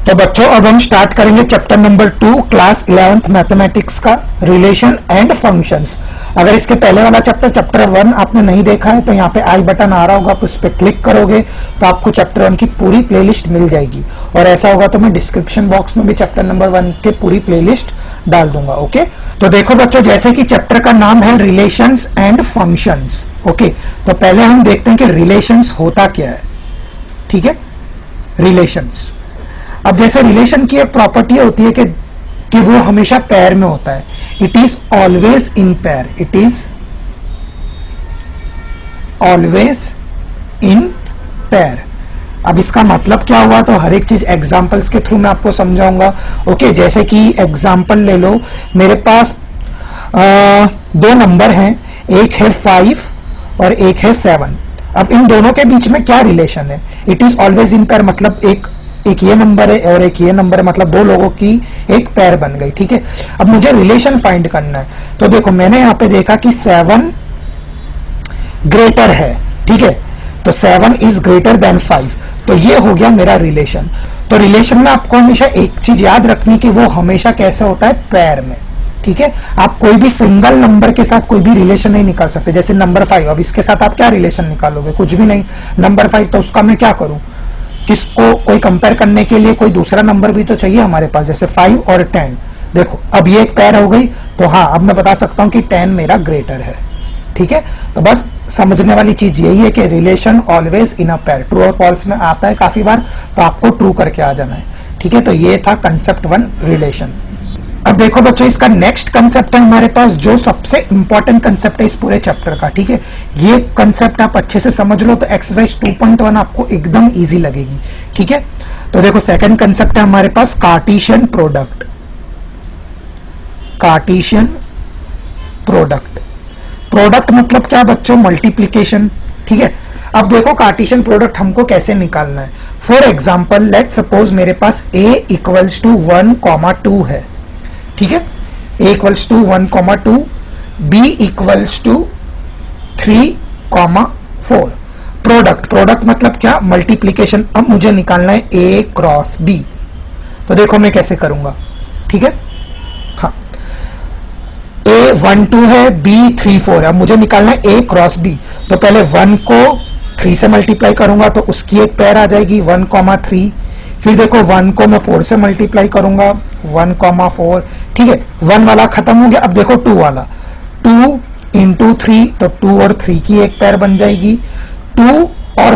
तो बच्चों अब हम स्टार्ट करेंगे chapter number 2 class 11th mathematics का रिलेशन एंड फंक्शंस। अगर इसके पहले वाला चैप्टर 1 आपने नहीं देखा है तो यहाँ पे आई बटन आ रहा होगा, आप उस पर क्लिक करोगे तो आपको चैप्टर 1 की पूरी प्लेलिस्ट मिल जाएगी। और ऐसा होगा तो मैं डिस्क्रिप्शन बॉक्स में भी चैप्टर नंबर 1 के पूरी प्लेलिस्ट डाल दूंगा। ओके, तो देखो बच्चों, जैसे कि चैप्टर का नाम है रिलेशंस एंड फंक्शंस। ओके, तो पहले हम देखते हैं कि रिलेशंस होता क्या है। ठीक है, रिलेशंस, अब जैसे रिलेशन की एक प्रॉपर्टी होती है कि वो हमेशा पेयर में होता है। It is always in pair, it is always in pair. अब इसका मतलब क्या हुआ, तो हर एक चीज एग्जांपल्स के थ्रू मैं आपको समझाऊंगा। ओके, जैसे कि एग्जांपल ले लो, मेरे पास दो नंबर हैं, एक है 5 और एक है 7। अब इन दोनों के बीच में क्या रिलेशन है? It is always in pair, मतलब एक ये नंबर है और एक ये नंबर है, मतलब दो लोगों की एक पेयर बन गई। ठीक है, अब मुझे रिलेशन फाइंड करना है। तो देखो, मैंने यहां पे देखा कि 7 ग्रेटर है। ठीक है, तो 7 इज ग्रेटर देन 5, तो ये हो गया मेरा रिलेशन। तो रिलेशन में आपको हमेशा एक चीज याद रखनी कि वो हमेशा कैसे होता है, पेयर में। ठीक है, आप कोई भी सिंगल नंबर के साथ कोई भी रिलेशन नहीं निकाल सकते। जैसे नंबर 5, अब इसके साथ आप क्या रिलेशन निकालोगे? कुछ भी नहीं। नंबर 5, तो उसका मैं क्या करूं? किसको कोई कंपेयर करने के लिए कोई दूसरा नंबर भी तो चाहिए हमारे पास, जैसे 5 और 10। देखो, अब ये एक पेयर हो गई, तो हाँ, अब मैं बता सकता हूं कि 10 मेरा ग्रेटर है। ठीक है, तो बस समझने वाली चीज यही है कि relation always in a pair. True और फॉल्स में आता है काफी बार, तो आपको ट्रू करके आ जाना है। ठीक है, तो ये था कंसेप्ट 1, रिलेशन। अब देखो बच्चों, इसका नेक्स्ट कंसेप्ट है हमारे पास, जो सबसे इंपॉर्टेंट कंसेप्ट है इस पूरे चैप्टर का। ठीक है, ये कंसेप्ट आप अच्छे से समझ लो तो एक्सरसाइज 2.1 आपको एकदम इजी लगेगी। ठीक है, तो देखो, सेकंड कंसेप्ट है हमारे पास Cartesian product. Cartesian product, product मतलब क्या बच्चों? मल्टीप्लीकेशन। ठीक है, अब देखो कार्टेशियन प्रोडक्ट हमको कैसे निकालना है। फॉर एग्जाम्पल, लेट सपोज मेरे पास a इक्वल्स टू 1,2 है। ठीक है, a equals to 1,2, b equals to 3,4। Product मतलब क्या? मल्टीप्लीकेशन। अब मुझे निकालना है a क्रॉस b। तो देखो मैं कैसे करूंगा। ठीक है, हाँ, a 1,2 है, b 3,4 है। अब मुझे निकालना है a क्रॉस b। तो पहले 1 को 3 से मल्टीप्लाई करूंगा तो उसकी एक पेयर आ जाएगी 1,3। फिर देखो 1 को मैं 4 से मल्टीप्लाई करूंगा 1,4। ठीक है, 1 वाला खत्म हो गया। अब देखो 2 वाला, 2 इंटू 3, तो 2 और 3 की एक पेयर बन जाएगी। 2 और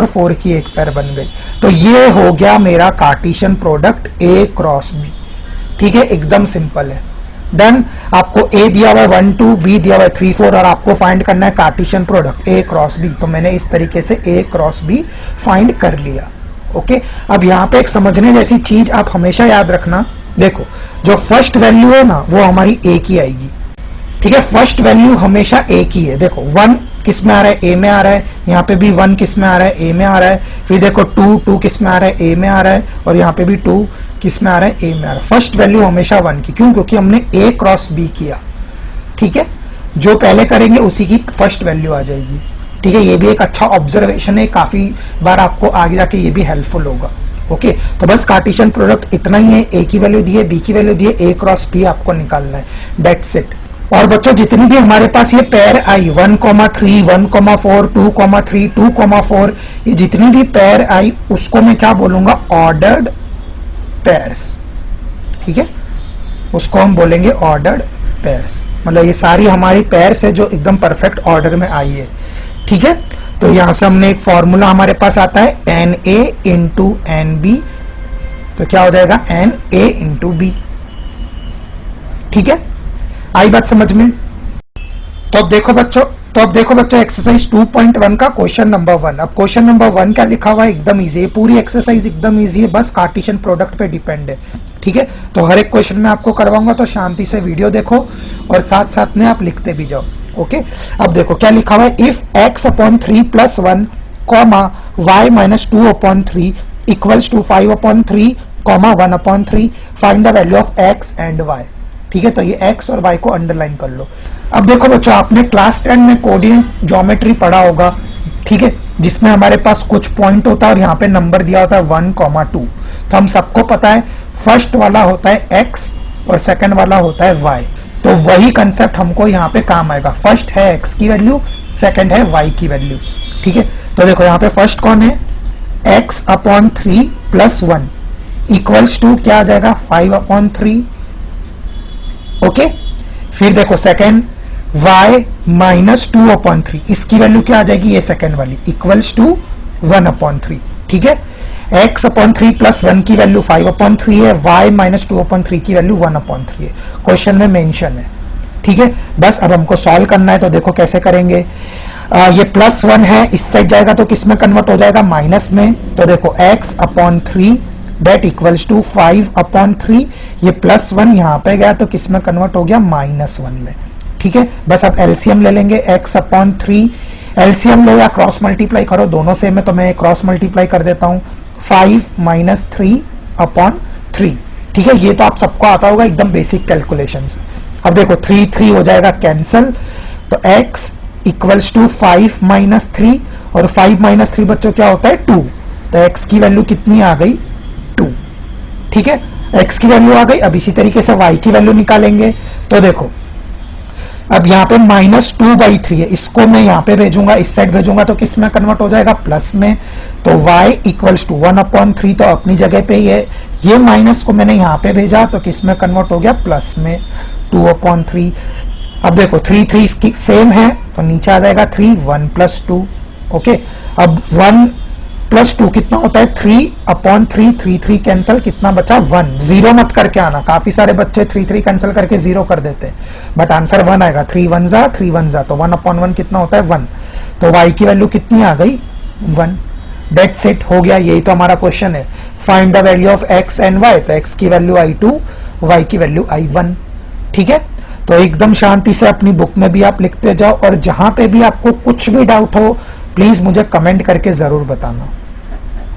4 की एक पेयर बन गई। तो ये हो गया मेरा Cartesian product a cross b। ठीक है, एकदम सिंपल है। डन। आपको a दिया हुआ है 1, 2, b दिया हुआ है 3, 4 और आपको फाइंड करना है Cartesian product a cross b। तो मैंने इस तरीके से a क्रॉस b फाइंड कर लिया। ओके, अब यहाँ पे एक समझने जैसी चीज आप हमेशा याद रखना। देखो, जो फर्स्ट वैल्यू है ना, वो हमारी a की आएगी। ठीक है, फर्स्ट वैल्यू हमेशा a की है। देखो 1 किस में आ रहा है? a में आ रहा है। यहाँ पे भी 1 किस में आ रहा है? a में आ रहा है। फिर देखो 2 किस में आ रहा है? a में आ रहा है। और यहाँ पे भी 2 किस में आ रहा है? a में आ रहा है। फर्स्ट वैल्यू हमेशा 1 की, क्यों? क्योंकि हमने a क्रॉस b किया। ठीक है, जो पहले करेंगे उसी की फर्स्ट वैल्यू आ जाएगी। ठीक है, ये भी एक अच्छा ऑब्जर्वेशन है, काफी बार आपको आगे जाके ये भी हेल्पफुल होगा। ओके, तो बस कार्टेशियन प्रोडक्ट इतना ही है। a की वैल्यू दी है, b की वैल्यू दी है, a क्रॉस b आपको निकालना है। That's it. और बच्चों, जितनी भी हमारे पास ये पेयर आई 1,3, 1,4, 2,3, 2,4, ये जितनी भी पेयर आई उसको मैं क्या बोलूंगा? Ordered pairs. ठीक है, उसको हम बोलेंगे ऑर्डर्ड पेयर्स। मतलब ये सारी हमारी पेयर्स है जो एकदम परफेक्ट ऑर्डर में आई है। ठीक है, तो यहां से हमने एक फॉर्मूला हमारे पास आता है NA इंटू NB, तो क्या हो जाएगा? NA into B। ठीक है, आई बात समझ में? तो अब देखो बच्चों, एक्सरसाइज 2.1 का क्वेश्चन नंबर 1। अब क्वेश्चन नंबर 1 क्या लिखा हुआ है? एकदम इजी है, पूरी एक्सरसाइज एकदम इजी है, बस कार्टेशियन प्रोडक्ट पे डिपेंड है। ठीक है, तो हर एक क्वेश्चन में आपको करवाऊंगा, तो शांति से वीडियो देखो और साथ साथ में आप लिखते भी जाओ। ओके, अब देखो क्या लिखा हुआ है? If x/3 + 1, y - 2/3 equals to 5/3, 1/3, find the value of x and y। ठीक है, तो ये x और y को अंडरलाइन कर लो। अब देखो बच्चों, आपने क्लास 10 में कोऑर्डिनेट ज्योमेट्री पढ़ा होगा। ठीक है, जिसमें हमारे पास कुछ पॉइंट होता है और यहाँ पे नंबर दिया होता है 1, 2। तो हम सबको पता है फर्स्ट वाला होता है x और सेकंड वाला होता है y, तो वही कंसेप्ट हमको यहाँ पे काम आएगा। फर्स्ट है x की वैल्यू, सेकंड है y की वैल्यू, ठीक है। तो देखो यहाँ पे फर्स्ट कौन है, x upon 3 plus 1 equals to क्या आ जाएगा 5 अपॉन 3, ओके। फिर देखो सेकंड y माइनस 2 अपॉन 3, इसकी वैल्यू क्या आ जाएगी, ये सेकंड वाली इक्वल्स टू 1 अपॉन 3, ठीक है। x अपॉन 3 प्लस 1 की वैल्यू 5 अपॉन 3 है, y माइनस 2 अपॉन 3 की वैल्यू 1 अपॉन 3 है, क्वेश्चन में मेंशन है, ठीक है। बस अब हमको सॉल्व करना है, तो देखो कैसे करेंगे। ये प्लस 1 है, इस साइड जाएगा तो किस में कन्वर्ट हो जाएगा, माइनस में। तो देखो x upon 3 that equals to 5 upon 3, ये प्लस 1 यहाँ पे गया तो किस में कन्वर्ट हो गया, माइनस 1 में, ठीक है। बस अब एलसीएम ले लेंगे, x अपॉन 3, एलसीएम लो या क्रॉस मल्टीप्लाई करो, दोनों से मैं तुम्हें क्रॉस मल्टीप्लाई कर देता हूं, 5 माइनस 3 अपॉन 3, ठीक है। ये तो आप सबको आता होगा, एकदम बेसिक कैलकुलेशन से। अब देखो 3 3 हो जाएगा कैंसल, तो x इक्वल्स टू 5 माइनस 3, और 5 माइनस 3 बच्चों क्या होता है 2, तो x की वैल्यू कितनी आ गई 2, ठीक है। x की वैल्यू आ गई। अब इसी तरीके से y की वैल्यू निकालेंगे, तो देखो अब यहाँ पे माइनस 2/3 है, इसको मैं यहाँ पे भेजूंगा, इस साइड भेजूंगा तो किस में कन्वर्ट हो जाएगा, प्लस में। तो y इक्वल्स टू 1 अपॉन 3 तो अपनी जगह पे ही है, ये माइनस को मैंने यहाँ पे भेजा तो किस में कन्वर्ट हो गया, प्लस में, 2 अपॉन 3। अब देखो 3 3 सेम है तो नीचे आ जाएगा 3, 1 प्लस 2, ओके। अब 1 प्लस 2 कितना होता है, 3 अपॉन 3, 3 3 कैंसिल, कितना बचा 1, जीरो मत करके आना, काफी सारे बच्चे 3 3 कैंसिल करके जीरो कर देते हैं, बट आंसर 1 आएगा, 3 1 जा 3 1 जा, तो 1 अपॉन 1 कितना होता है 1, तो y की वैल्यू कितनी आ गई 1, डेट्स इट, हो गया। यही तो हमारा क्वेश्चन है, find the value of x and y, तो x की वैल्यू i2, y की वैल्यू i1, ठीक है। तो एकदम शांति से अपनी बुक में भी आप लिखते जाओ, और जहां पे भी आपको कुछ भी डाउट हो प्लीज मुझे कमेंट करके जरूर बताना,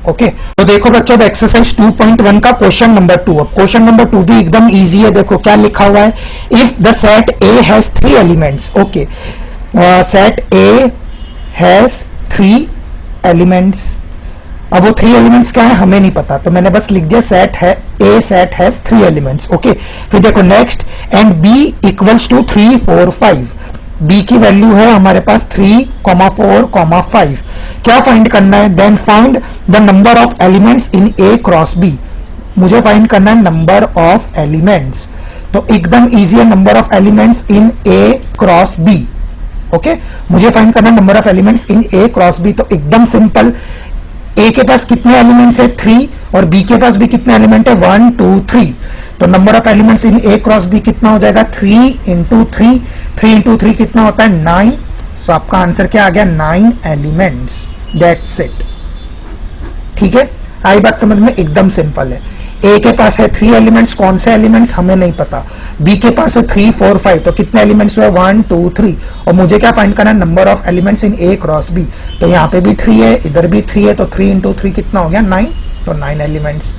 ओके। तो देखो बच्चों, अब एक्सरसाइज 2.1 का क्वेश्चन नंबर 2, अब क्वेश्चन नंबर 2 भी एकदम इजी है। देखो क्या लिखा हुआ है, if the set A has 3 elements, okay, set A has 3 elements. अब वो 3 एलिमेंट्स क्या है हमें नहीं पता, तो मैंने बस लिख दिया सेट है A set has 3 elements, okay. फिर देखो next, and B equals to 3 4 5, b की वैल्यू है हमारे पास 3, 4, 5, क्या फाइंड करना है, then find the number of elements in a cross b, मुझे फाइंड करना है नंबर ऑफ एलिमेंट्स, तो एकदम इजी है, number of elements in a cross b, okay. मुझे फाइंड करना है number of elements in a cross b, तो एकदम सिंपल, a के पास कितने एलिमेंट्स है 3, और b के पास भी कितने एलिमेंट है 1 2 3, तो number of elements in a cross b कितना हो जाएगा 3 इंटू 3, 3 इंटू 3 कितना होता है 9, सो आपका आंसर क्या आ गया 9 एलिमेंट्स, दैट्स इट, ठीक है। आई बात समझ में, एकदम सिंपल है। ए के पास है 3 एलिमेंट्स, कौन से एलिमेंट्स हमें नहीं पता, बी के पास है 3 4 5, तो कितने एलिमेंट्स हुए 1 2 3, और मुझे क्या फाइंड करना है number of elements in A cross B, तो यहाँ पे भी 3 है, इधर भी 3 है, तो 3 इंटू 3 कितना हो गया 9, तो 9 एलिमेंट्स,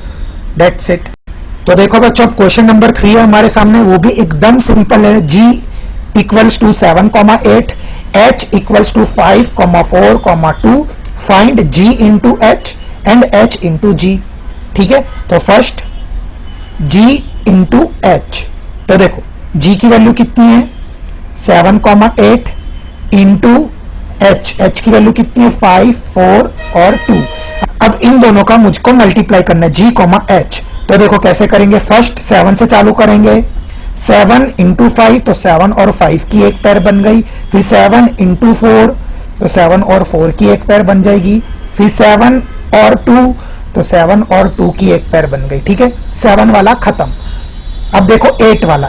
दैट्स इट। तो देखो बच्चों, क्वेश्चन नंबर 3 है हमारे सामने, वो भी एकदम सिंपल है, g equals to 7, 8, h equals to 5, 4, 2, find g into h and h into g, ठीक है। तो फर्स्ट g इंटू h, तो देखो g की वैल्यू कितनी है 7, 8 इंटू h की वैल्यू कितनी है 5, 4 और 2। अब इन दोनों का मुझको मल्टीप्लाई करना है g, h, तो देखो कैसे करेंगे, फर्स्ट 7 से चालू करेंगे, 7 इंटू 5, तो 7 और 5 की एक पेयर बन गई, फिर 7 इंटू 4, तो 7 और 4 की एक पेयर बन जाएगी, फिर 7 और 2, तो 7 और 2 की एक पेयर बन गई, ठीक है। 7 वाला खत्म। अब देखो 8 वाला,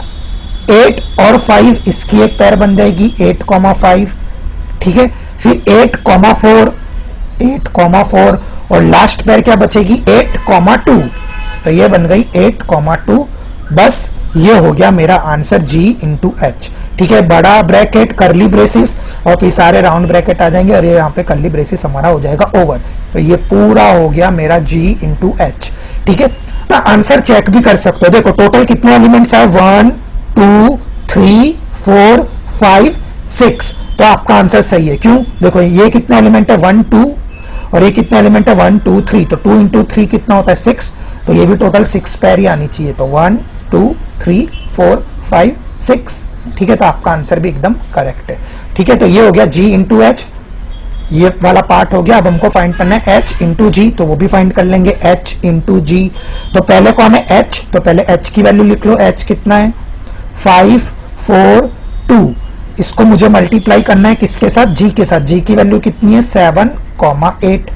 8 और 5 इसकी एक पेयर बन जाएगी 8, 5, ठीक है। फिर 8, 4 और लास्ट पेयर क्या बचेगी 8, 2, तो ये बन गई 8, 2, बस ये हो गया मेरा आंसर g इंटू एच, ठीक है। बड़ा ब्रैकेट करली ब्रेसिस और फिर सारे राउंड ब्रैकेट आ जाएंगे और ये यहाँ पे करली ब्रेसिस हमारा हो जाएगा ओवर, तो ये पूरा हो गया मेरा g इंटू एच, ठीक है। तो आंसर चेक भी कर सकते हो, देखो टोटल कितने एलिमेंट्स है 1 2 3 4 5 6, तो आपका आंसर सही है। क्यों, देखो ये कितने एलिमेंट है 1 2, और ये कितने एलिमेंट है 1 2 3, तो 2 इंटू 3 कितना होता है 6, तो ये भी टोटल 6 पैर ही आनी चाहिए। तो 1 2 3 4 5 6, ठीक है। तो आपका आंसर भी एकदम करेक्ट है, ठीक है। तो ये हो गया G इंटू एच, ये वाला पार्ट हो गया। अब हमको फाइंड करना है H इंटू जी, तो वो भी फाइंड कर लेंगे H इंटू जी। तो पहले कौन है H, तो पहले H की वैल्यू लिख लो। H कितना है 5 4 2, इसको मुझे मल्टीप्लाई करना है किसके साथ, G के साथ। G की वैल्यू कितनी है 7,8,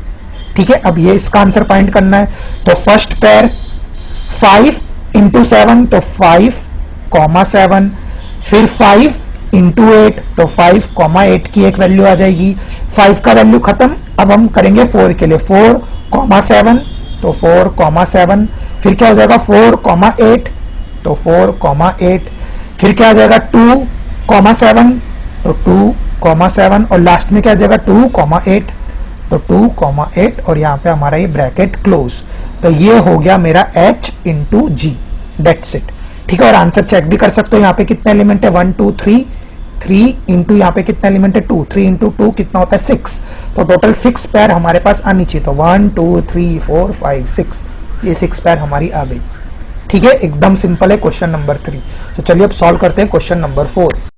ठीक है। अब ये इसका आंसर फाइंड करना है। तो फर्स्ट पेयर 5 इंटू 7, तो 5,7, फिर 5 इंटू 8, तो 5,8 की एक वैल्यू आ जाएगी। 5 का वैल्यू खत्म, अब हम करेंगे 4 के लिए। 4,7, तो 4,7, फिर क्या हो जाएगा 4,8, तो 4,8, फिर क्या आ जाएगा 2,7, तो 2,7, और लास्ट में क्या आ जाएगा 2,8, तो 2,8, और यहाँ पे हमारा ये ब्रैकेट क्लोज। तो ये हो गया मेरा H into G, that's it, ठीक है। और आंसर चेक भी कर सकते हो, यहाँ पे कितने एलिमेंट है 1 2 3, 3 इंटू यहाँ पे कितने एलिमेंट है 2, 3 इंटू 2 कितना होता है 6, तो टोटल 6 पैर हमारे पास आनी चाहिए। तो 1 2 3 4 5 6, ये 6 पैर हमारी आ गई, ठीक है। एकदम सिंपल है क्वेश्चन नंबर 3। तो चलिए अब सॉल्व करते हैं क्वेश्चन नंबर 4।